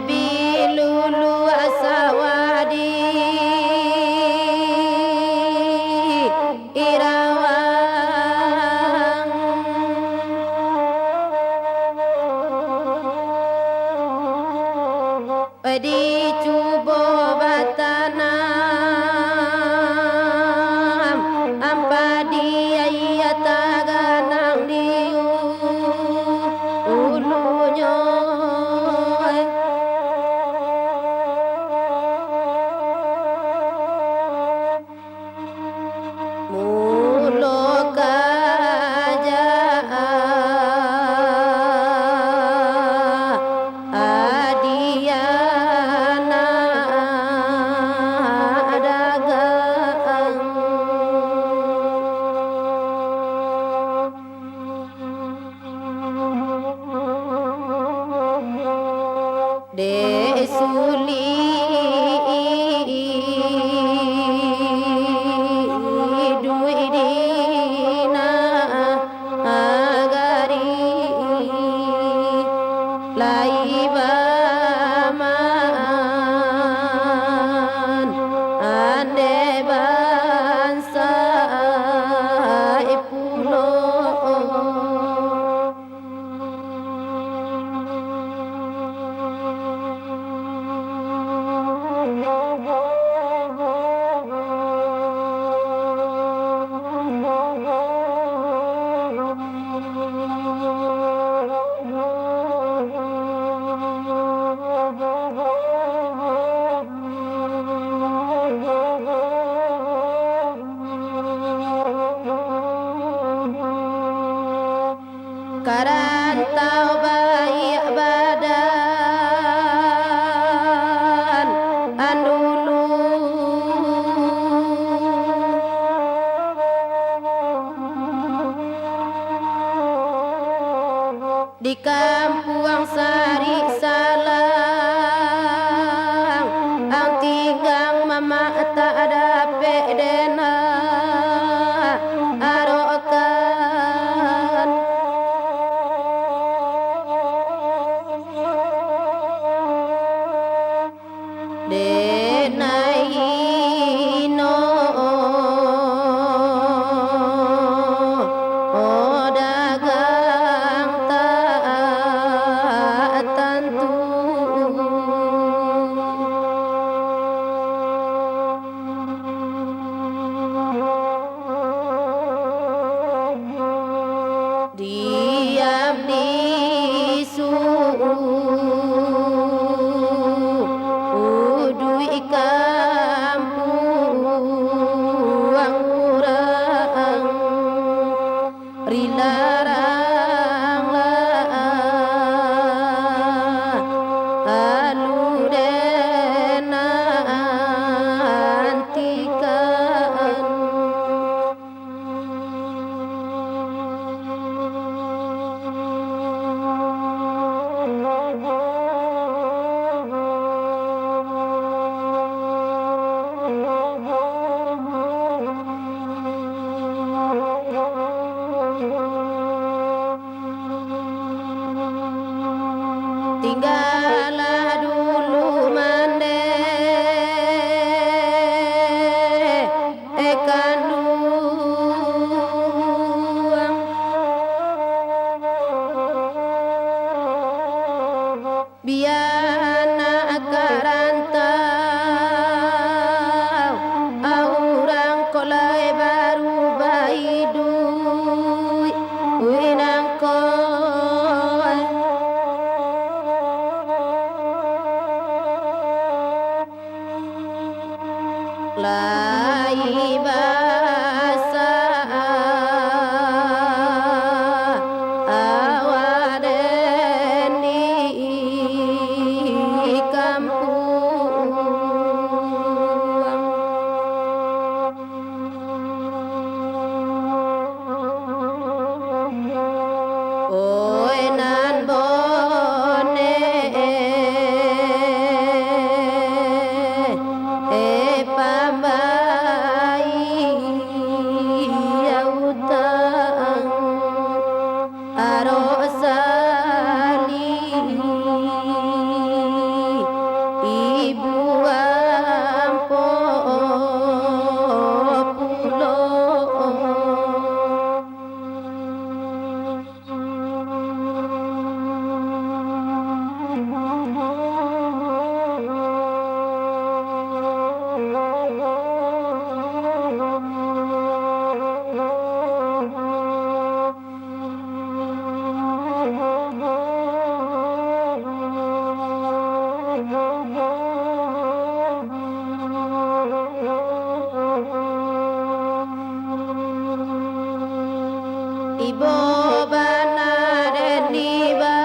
Bilulu asawadi irawang di cubo batanam ampadi ayataganang diu ulunya Desuli duidina agari laibaman ande bansa ipulo Karantau bayi badan andulu di Kampuang Sari Salang ang tigang mama tak ada pedena arokan denaino dagang tak tentu diam di rilarang anu dena antikan tinggallah dulu mande kanduang biana karantau aurang kolai baru baidu winang lai basa awadeni Kampuang oi nan bone pambai Ibo bana deni ba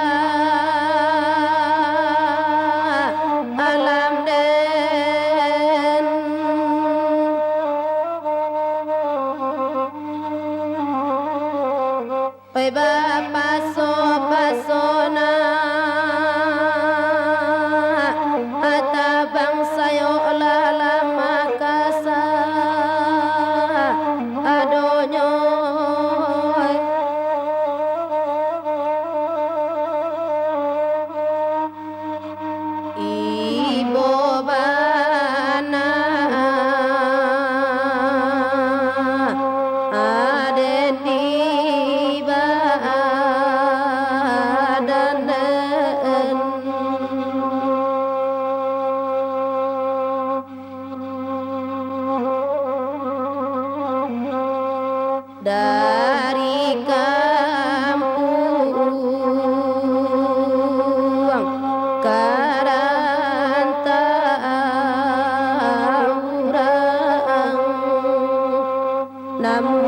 alam den oi ba paso pasona atabang sayo lala makasa adonyo ibo bana adeni badanen dari kampung karantauran namun